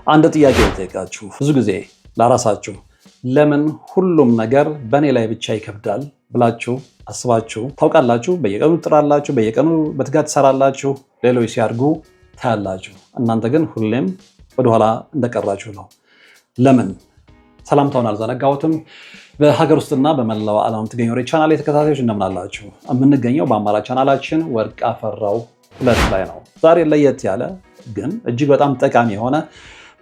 አንድ ጥያቄ ልጠይቃችሁ። ብዙ ጊዜ ለራሳችሁ ለምን ሁሉም ነገር በእኔ ላይ ብቻ ይከብዳል ብላችሁ አስባችሁ ታውቃላችሁ? በየቀኑ ትጥራላችሁ፣ በየቀኑ በትጋት ትሰራላችሁ፣ ሌሎች ሲያድጉ ታያላችሁ። እናንተ ግን ሁሌም ወደኋላ እንደቀራችሁ ነው። ለምን? ሰላምታውን አልዘነጋሁትም። በሀገር ውስጥና በመላው ዓለም የምትገኙ ቻናል ተከታታዮች እንደምን አላችሁ? የምንገኘው በአማራ ቻናላችን ወርቅ አፈራው 2 ላይ ነው። ዛሬ ለየት ያለ ግን እጅግ በጣም ጠቃሚ የሆነ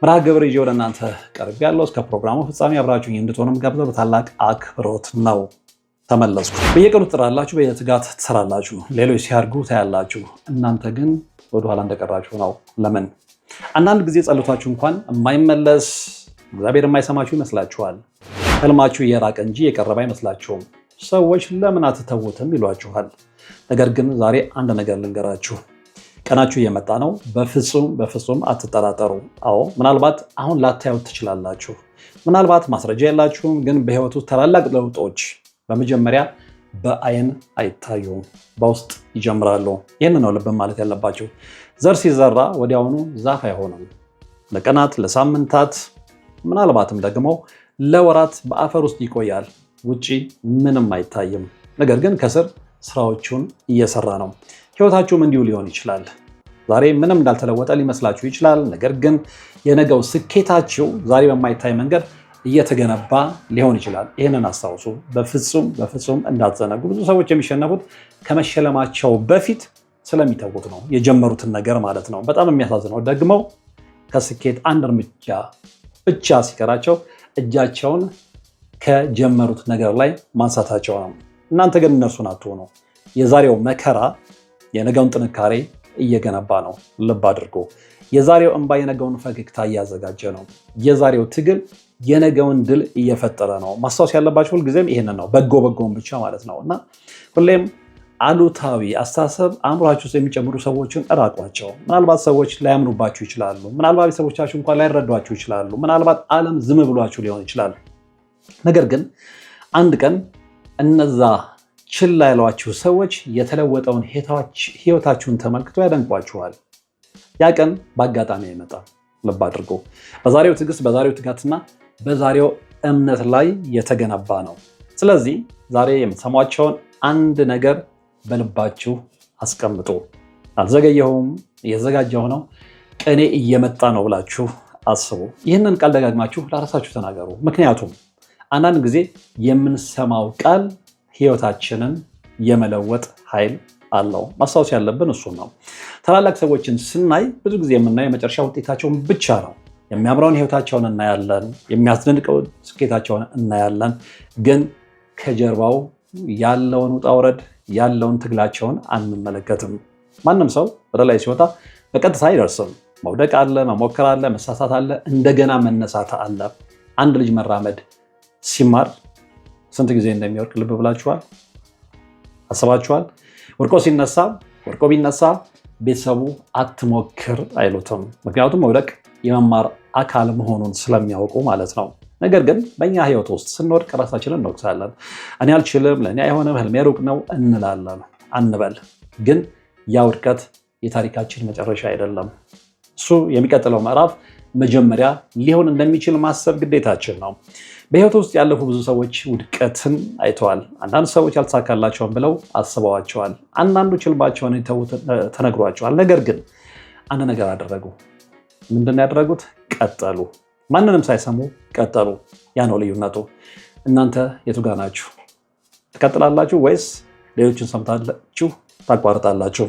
መርሃ ግብር ይዤ ወደ እናንተ ቀርብ ያለው እስከ ፕሮግራሙ ፍጻሜ አብራችሁኝ እንድትሆኑም ጋብዘው በታላቅ አክብሮት ነው። ተመለስኩ። በየቀኑ ትጥራላችሁ፣ በየትጋት ትሰራላችሁ፣ ሌሎች ሲያድጉ ታያላችሁ። እናንተ ግን ወደኋላ እንደቀራችሁ ነው። ለምን? አንዳንድ ጊዜ ጸሎታችሁ እንኳን የማይመለስ እግዚአብሔር የማይሰማችሁ ይመስላችኋል። ህልማችሁ የራቀ እንጂ የቀረበ አይመስላችሁም። ሰዎች ለምን አትተውትም ይሏችኋል። ነገር ግን ዛሬ አንድ ነገር ልንገራችሁ። ቀናችሁ እየመጣ ነው። በፍጹም አትጠራጠሩ። አዎ ምናልባት አሁን ላታዩት ትችላላችሁ። ምናልባት ማስረጃ የላችሁም፣ ግን በህይወቱ ታላላቅ ለውጦች በመጀመሪያ በአይን አይታዩም፣ በውስጥ ይጀምራሉ። ይህን ነው ልብ ማለት ያለባችሁ። ዘር ሲዘራ ወዲያውኑ ዛፍ አይሆንም። ለቀናት፣ ለሳምንታት፣ ምናልባትም ደግሞ ለወራት በአፈር ውስጥ ይቆያል። ውጪ ምንም አይታይም። ነገር ግን ከስር ስራዎቹን እየሰራ ነው። ህይወታችሁም እንዲሁ ሊሆን ይችላል። ዛሬ ምንም እንዳልተለወጠ ሊመስላችሁ ይችላል። ነገር ግን የነገው ስኬታችሁ ዛሬ በማይታይ መንገድ እየተገነባ ሊሆን ይችላል። ይህንን አስታውሱ። በፍጹም እንዳትዘነጉ። ብዙ ሰዎች የሚሸነፉት ከመሸለማቸው በፊት ስለሚተዉት ነው፣ የጀመሩትን ነገር ማለት ነው። በጣም የሚያሳዝነው ደግሞ ከስኬት አንድ እርምጃ ብቻ ሲቀራቸው እጃቸውን ከጀመሩት ነገር ላይ ማንሳታቸው ነው። እናንተ ግን እነርሱን አትሆኑ። የዛሬው መከራ የነገውን ጥንካሬ እየገነባ ነው። ልብ አድርጎ የዛሬው እንባ የነገውን ፈገግታ እያዘጋጀ ነው። የዛሬው ትግል የነገውን ድል እየፈጠረ ነው። ማስታወስ ያለባቸው ሁልጊዜም ይሄንን ነው። በጎውን ብቻ ማለት ነው። እና ሁሌም አሉታዊ አስተሳሰብ አእምሯችሁ ውስጥ የሚጨምሩ ሰዎችን እራቋቸው። ምናልባት ሰዎች ላያምኑባችሁ ይችላሉ። ምናልባት ቤተሰቦቻችሁ እንኳን ላይረዷችሁ ይችላሉ። ምናልባት ዓለም ዝም ብሏችሁ ሊሆን ይችላል። ነገር ግን አንድ ቀን እነዛ ችላ ያሏችሁ ሰዎች የተለወጠውን ህይወታችሁን ተመልክቶ ያደንቋችኋል። ያ ቀን በአጋጣሚ አይመጣም። ልብ አድርጎ በዛሬው ትዕግስት፣ በዛሬው ትጋትና በዛሬው እምነት ላይ የተገነባ ነው። ስለዚህ ዛሬ የምትሰሟቸውን አንድ ነገር በልባችሁ አስቀምጡ። አልዘገየሁም፣ እየተዘጋጀሁ ነው፣ ቀኔ እየመጣ ነው ብላችሁ አስቡ። ይህንን ቃል ደጋግማችሁ ለራሳችሁ ተናገሩ። ምክንያቱም አንዳንድ ጊዜ የምንሰማው ቃል ህይወታችንን የመለወጥ ኃይል አለው። ማስታወስ ያለብን እሱን ነው። ታላላቅ ሰዎችን ስናይ ብዙ ጊዜ የምናየው የመጨረሻ ውጤታቸውን ብቻ ነው። የሚያምረውን ህይወታቸውን እናያለን፣ የሚያስደንቀው ስኬታቸውን እናያለን። ግን ከጀርባው ያለውን ውጣ ውረድ፣ ያለውን ትግላቸውን አንመለከትም። ማንም ሰው ወደ ላይ ሲወጣ በቀጥታ አይደርስም። መውደቅ አለ፣ መሞከር አለ፣ መሳሳት አለ፣ እንደገና መነሳት አለ። አንድ ልጅ መራመድ ሲማር ስንት ጊዜ እንደሚወርቅ ልብ ብላችኋል? አስባችኋል? ወድቆ ቢነሳ ቤተሰቡ አትሞክር አይሉትም። ምክንያቱም መውደቅ የመማር አካል መሆኑን ስለሚያውቁ ማለት ነው። ነገር ግን በእኛ ህይወት ውስጥ ስንወድቅ ራሳችንን እንወቅሳለን። እኔ አልችልም፣ ለእኔ አይሆንም፣ ህልሜ ሩቅ ነው እንላለን። አንበል። ግን ያ ውድቀት የታሪካችን መጨረሻ አይደለም። እሱ የሚቀጥለው ምዕራፍ መጀመሪያ ሊሆን እንደሚችል ማሰብ ግዴታችን ነው። በህይወት ውስጥ ያለፉ ብዙ ሰዎች ውድቀትን አይተዋል። አንዳንድ ሰዎች ያልተሳካላቸውን ብለው አስበዋቸዋል። አንዳንዶች ህልማቸውን ተነግሯቸዋል። ነገር ግን አንድ ነገር አደረጉ። ምንድን ነው ያደረጉት? ቀጠሉ። ማንንም ሳይሰሙ ቀጠሉ። ያ ነው ልዩነቱ። እናንተ የቱ ጋ ናችሁ? ትቀጥላላችሁ ወይስ ሌሎችን ሰምታችሁ ታቋርጣላችሁ?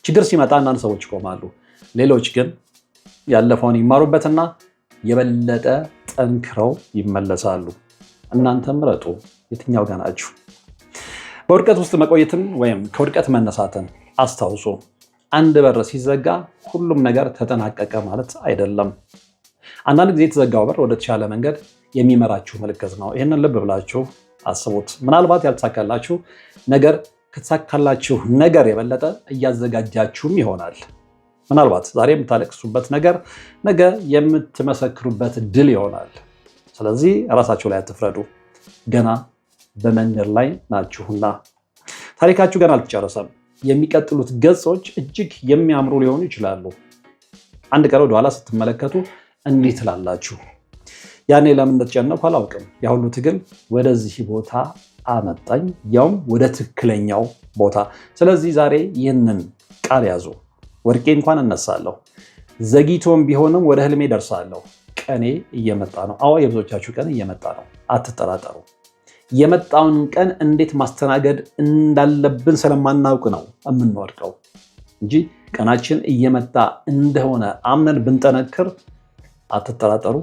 ችግር ሲመጣ አንዳንድ ሰዎች ይቆማሉ። ሌሎች ግን ያለፈውን ይማሩበትና የበለጠ ጠንክረው ይመለሳሉ። እናንተ ምረጡ። የትኛው ጋ ናችሁ? በውድቀት ውስጥ መቆየትን ወይም ከውድቀት መነሳትን አስታውሱ። አንድ በር ሲዘጋ ሁሉም ነገር ተጠናቀቀ ማለት አይደለም። አንዳንድ ጊዜ የተዘጋው በር ወደ ተሻለ መንገድ የሚመራችሁ ምልክት ነው። ይህንን ልብ ብላችሁ አስቡት። ምናልባት ያልተሳካላችሁ ነገር ከተሳካላችሁ ነገር የበለጠ እያዘጋጃችሁም ይሆናል። ምናልባት ዛሬ የምታለቅሱበት ነገር ነገ የምትመሰክሩበት ድል ይሆናል። ስለዚህ ራሳችሁ ላይ አትፍረዱ። ገና በመንገድ ላይ ናችሁና ታሪካችሁ ገና አልተጨረሰም። የሚቀጥሉት ገጾች እጅግ የሚያምሩ ሊሆኑ ይችላሉ። አንድ ቀን ወደኋላ ስትመለከቱ እንዲህ ትላላችሁ። ያኔ ለምን እንደተጨነኩ አላውቅም። ያ ሁሉ ትግል ወደዚህ ቦታ አመጣኝ፣ ያውም ወደ ትክክለኛው ቦታ። ስለዚህ ዛሬ ይህንን ቃል ያዙ። ወድቄ እንኳን እነሳለሁ፣ ዘግይቶም ቢሆንም ወደ ህልሜ ደርሳለሁ። ቀኔ እየመጣ ነው። አዎ የብዙዎቻችሁ ቀን እየመጣ ነው፣ አትጠራጠሩ። የመጣውን ቀን እንዴት ማስተናገድ እንዳለብን ስለማናውቅ ነው የምንወድቀው እንጂ ቀናችን እየመጣ እንደሆነ አምነን ብንጠነክር አትጠራጠሩ፣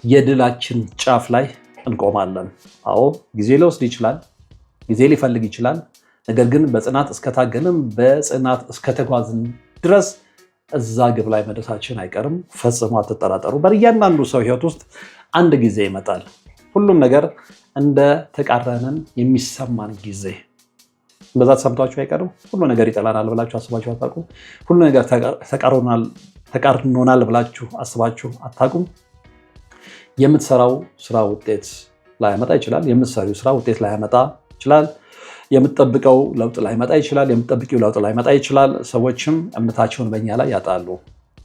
የድላችን ጫፍ ላይ እንቆማለን። አዎ ጊዜ ሊወስድ ይችላል፣ ጊዜ ሊፈልግ ይችላል። ነገር ግን በጽናት እስከታገልን በጽናት እስከተጓዝን ድረስ እዛ ግብ ላይ መድረሳችን አይቀርም። ፈጽሞ አትጠራጠሩ። በእያንዳንዱ ሰው ህይወት ውስጥ አንድ ጊዜ ይመጣል። ሁሉም ነገር እንደ ተቃረነን የሚሰማን ጊዜ። በዛ ተሰምቷችሁ አይቀርም። ሁሉ ነገር ይጠላናል ብላችሁ አስባችሁ አታውቁም? ሁሉ ነገር ተቃርኖናል ብላችሁ አስባችሁ አታውቁም? የምትሰራው ስራ ውጤት ላያመጣ ይችላል። የምትሰሪው ስራ ውጤት ላያመጣ ይችላል። የምትጠብቀው ለውጥ ላይመጣ ይችላል። የምትጠብቂው ለውጥ ላይመጣ ይችላል። ሰዎችም እምነታቸውን በእኛ ላይ ያጣሉ።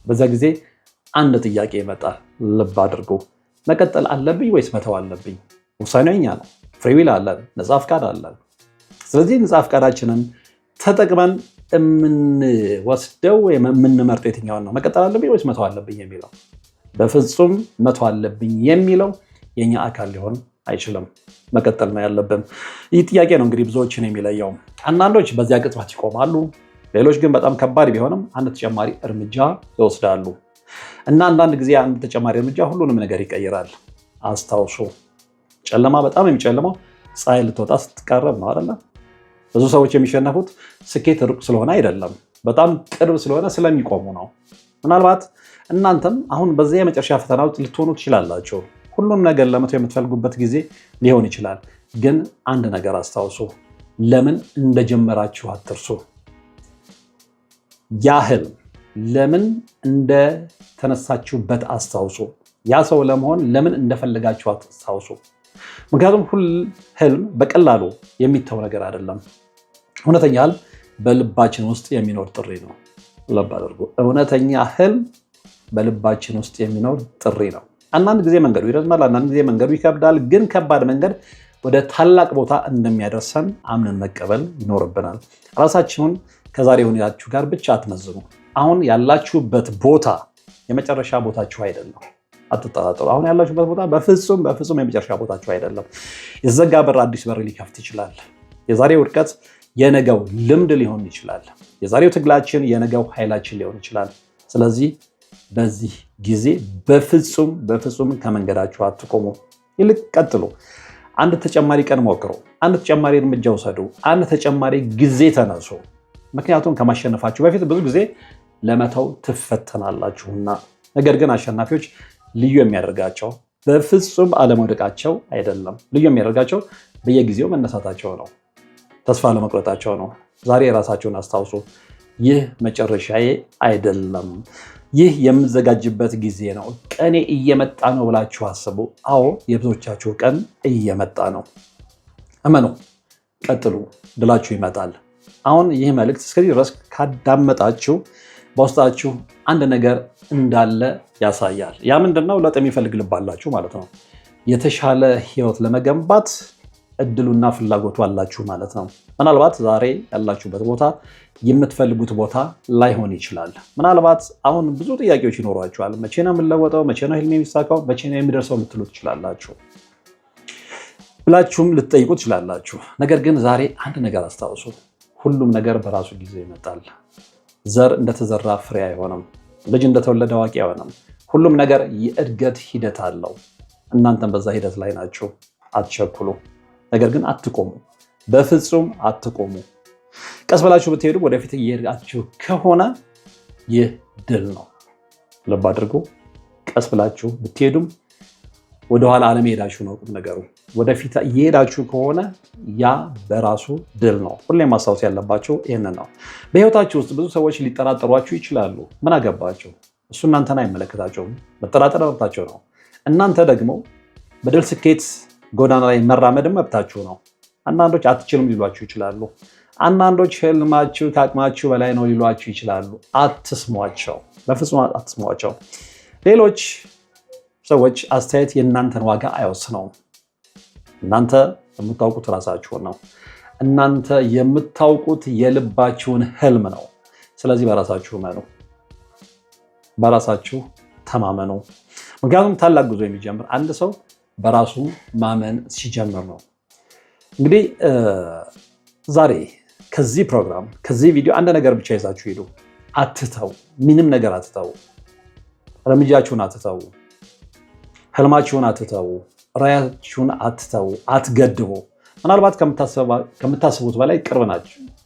በዛ ጊዜ አንድ ጥያቄ ይመጣል። ልብ አድርጉ። መቀጠል አለብኝ ወይስ መተው አለብኝ? ውሳኔው የኛ ነው። ፍሪዊል አለን፣ ነፃ ፍቃድ አለን። ስለዚህ ነፃ ፍቃዳችንን ተጠቅመን የምንወስደው የምንመርጠው የትኛውን ነው? መቀጠል አለብኝ ወይስ መተው አለብኝ የሚለው? በፍጹም መተው አለብኝ የሚለው የኛ አካል ሊሆን አይችልም። መቀጠል ነው ያለብን። ይህ ጥያቄ ነው እንግዲህ ብዙዎችን የሚለየው። አንዳንዶች በዚያ ቅጽበት ይቆማሉ፣ ሌሎች ግን በጣም ከባድ ቢሆንም አንድ ተጨማሪ እርምጃ ይወስዳሉ። እና አንዳንድ ጊዜ አንድ ተጨማሪ እርምጃ ሁሉንም ነገር ይቀይራል። አስታውሱ፣ ጨለማ በጣም የሚጨልመው ፀሐይ ልትወጣ ስትቃረብ ነው አይደለ? ብዙ ሰዎች የሚሸነፉት ስኬት ሩቅ ስለሆነ አይደለም፣ በጣም ቅርብ ስለሆነ ስለሚቆሙ ነው። ምናልባት እናንተም አሁን በዚያ የመጨረሻ ፈተና ውስጥ ልትሆኑ ትችላላችሁ። ሁሉም ነገር ለመተው የምትፈልጉበት ጊዜ ሊሆን ይችላል። ግን አንድ ነገር አስታውሱ፣ ለምን እንደጀመራችሁ አትርሱ። ያህል ለምን እንደተነሳችሁበት አስታውሱ። ያ ሰው ለመሆን ለምን እንደፈለጋችሁ አስታውሱ። ምክንያቱም ህልም በቀላሉ የሚተው ነገር አይደለም። እውነተኛ ህልም በልባችን ውስጥ የሚኖር ጥሪ ነው። ልብ አድርጉ። እውነተኛ ህልም በልባችን ውስጥ የሚኖር ጥሪ ነው። አንዳንድ ጊዜ መንገዱ ይረዝማል፣ አንዳንድ ጊዜ መንገዱ ይከብዳል። ግን ከባድ መንገድ ወደ ታላቅ ቦታ እንደሚያደርሰን አምነን መቀበል ይኖርብናል። ራሳችሁን ከዛሬ ሁኔታችሁ ጋር ብቻ አትመዝኑ። አሁን ያላችሁበት ቦታ የመጨረሻ ቦታችሁ አይደለም። አትጠራጠሩ። አሁን ያላችሁበት ቦታ በፍጹም የመጨረሻ ቦታችሁ አይደለም። የዘጋ በር አዲስ በር ሊከፍት ይችላል። የዛሬው ውድቀት የነገው ልምድ ሊሆን ይችላል። የዛሬው ትግላችን የነገው ኃይላችን ሊሆን ይችላል። ስለዚህ በዚህ ጊዜ በፍጹም ከመንገዳችሁ አትቆሙ። ይልቅ ቀጥሉ። አንድ ተጨማሪ ቀን ሞክሩ። አንድ ተጨማሪ እርምጃ ውሰዱ። አንድ ተጨማሪ ጊዜ ተነሱ። ምክንያቱም ከማሸነፋችሁ በፊት ብዙ ጊዜ ለመተው ትፈተናላችሁና። ነገር ግን አሸናፊዎች ልዩ የሚያደርጋቸው በፍጹም አለመውደቃቸው አይደለም። ልዩ የሚያደርጋቸው በየጊዜው መነሳታቸው ነው። ተስፋ ለመቁረጣቸው ነው። ዛሬ የራሳችሁን አስታውሱ። ይህ መጨረሻዬ አይደለም፣ ይህ የምዘጋጅበት ጊዜ ነው። ቀኔ እየመጣ ነው ብላችሁ አስቡ። አዎ የብዙዎቻችሁ ቀን እየመጣ ነው። እመኑ፣ ቀጥሉ፣ ድላችሁ ይመጣል። አሁን ይህ መልእክት እስከዚህ ድረስ ካዳመጣችሁ በውስጣችሁ አንድ ነገር እንዳለ ያሳያል። ያ ምንድነው? ለውጥ የሚፈልግ ልብ አላችሁ ማለት ነው። የተሻለ ህይወት ለመገንባት እድሉና ፍላጎቱ አላችሁ ማለት ነው። ምናልባት ዛሬ ያላችሁበት ቦታ የምትፈልጉት ቦታ ላይሆን ይችላል። ምናልባት አሁን ብዙ ጥያቄዎች ይኖሯችኋል። መቼ ነው የምንለወጠው? መቼ ነው ህልሜ የሚሳካው? መቼ ነው የሚደርሰው ልትሉ ትችላላችሁ ብላችሁም ልትጠይቁ ትችላላችሁ። ነገር ግን ዛሬ አንድ ነገር አስታውሱ። ሁሉም ነገር በራሱ ጊዜ ይመጣል። ዘር እንደተዘራ ፍሬ አይሆንም። ልጅ እንደተወለደ አዋቂ አይሆንም። ሁሉም ነገር የእድገት ሂደት አለው። እናንተም በዛ ሂደት ላይ ናችሁ። አትቸኩሉ። ነገር ግን አትቆሙ፣ በፍጹም አትቆሙ። ቀስ ብላችሁ ብትሄዱ ወደፊት እየሄዳችሁ ከሆነ ይህ ድል ነው። ልብ አድርጉ። ቀስ ብላችሁ ብትሄዱም ወደኋላ አለመሄዳችሁ ነው ቁም ነገሩ። ወደፊት እየሄዳችሁ ከሆነ ያ በራሱ ድል ነው። ሁሌም ማስታወስ ያለባችሁ ይህንን ነው። በህይወታችሁ ውስጥ ብዙ ሰዎች ሊጠራጠሯችሁ ይችላሉ። ምን አገባቸው? እሱ እናንተን አይመለከታቸውም። መጠራጠር መብታቸው ነው። እናንተ ደግሞ በድል ስኬት ጎዳና ላይ መራመድ መብታችሁ ነው። አንዳንዶች አትችሉም ሊሏችሁ ይችላሉ። አንዳንዶች ህልማችሁ ከአቅማችሁ በላይ ነው ሊሏችሁ ይችላሉ። አትስሟቸው፣ በፍጹም አትስሟቸው። ሌሎች ሰዎች አስተያየት የእናንተን ዋጋ አይወስነውም። እናንተ የምታውቁት ራሳችሁን ነው። እናንተ የምታውቁት የልባችሁን ህልም ነው። ስለዚህ በራሳችሁ እመኑ፣ በራሳችሁ ተማመኑ። ምክንያቱም ታላቅ ጉዞ የሚጀምር አንድ ሰው በራሱ ማመን ሲጀምር ነው። እንግዲህ ዛሬ ከዚህ ፕሮግራም ከዚህ ቪዲዮ አንድ ነገር ብቻ ይዛችሁ ሂዱ። አትተው፣ ምንም ነገር አትተው። እርምጃችሁን አትተው፣ ህልማችሁን አትተው፣ ራያችሁን አትተው፣ አትገድቡ። ምናልባት ከምታስቡት በላይ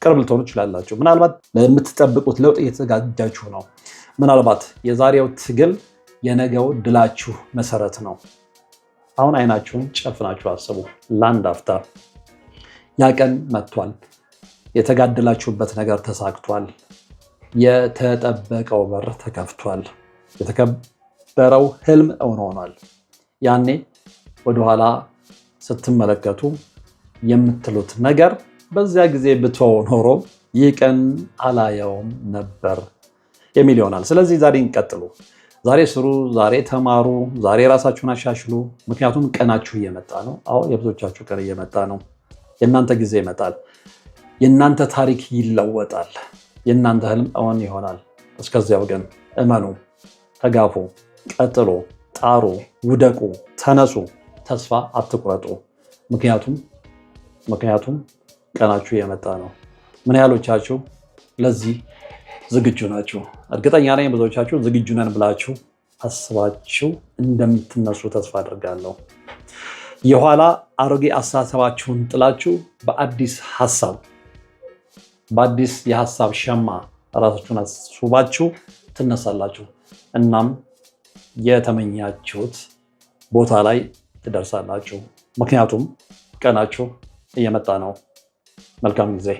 ቅርብ ልትሆኑ ትችላላችሁ። ምናልባት ለምትጠብቁት ለውጥ እየተዘጋጃችሁ ነው። ምናልባት የዛሬው ትግል የነገው ድላችሁ መሰረት ነው። አሁን አይናችሁን ጨፍናችሁ አስቡ ለአንድ አፍታ። ያ ቀን መጥቷል። የተጋደላችሁበት ነገር ተሳክቷል። የተጠበቀው በር ተከፍቷል። የተከበረው ህልም እውን ሆኗል። ያኔ ወደኋላ ስትመለከቱ የምትሉት ነገር በዚያ ጊዜ ብትወው ኖሮ ይህ ቀን አላየውም ነበር የሚል ይሆናል። ስለዚህ ዛሬ እንቀጥሉ። ዛሬ ስሩ፣ ዛሬ ተማሩ፣ ዛሬ ራሳችሁን አሻሽሉ። ምክንያቱም ቀናችሁ እየመጣ ነው። አዎ የብዙዎቻችሁ ቀን እየመጣ ነው። የእናንተ ጊዜ ይመጣል። የእናንተ ታሪክ ይለወጣል። የእናንተ ህልም እውን ይሆናል። እስከዚያው ግን እመኑ፣ ተጋፉ፣ ቀጥሉ፣ ጣሩ፣ ውደቁ፣ ተነሱ፣ ተስፋ አትቁረጡ። ምክንያቱም ቀናችሁ እየመጣ ነው። ምን ያህሎቻችሁ ለዚህ ዝግጁ ናችሁ? እርግጠኛ ነኝ ብዙዎቻችሁ ዝግጁ ነን ብላችሁ አስባችሁ እንደምትነሱ ተስፋ አድርጋለሁ። የኋላ አሮጌ አስተሳሰባችሁን ጥላችሁ በአዲስ ሀሳብ፣ በአዲስ የሀሳብ ሸማ ራሳችሁን አስውባችሁ ትነሳላችሁ። እናም የተመኛችሁት ቦታ ላይ ትደርሳላችሁ። ምክንያቱም ቀናችሁ እየመጣ ነው። መልካም ጊዜ።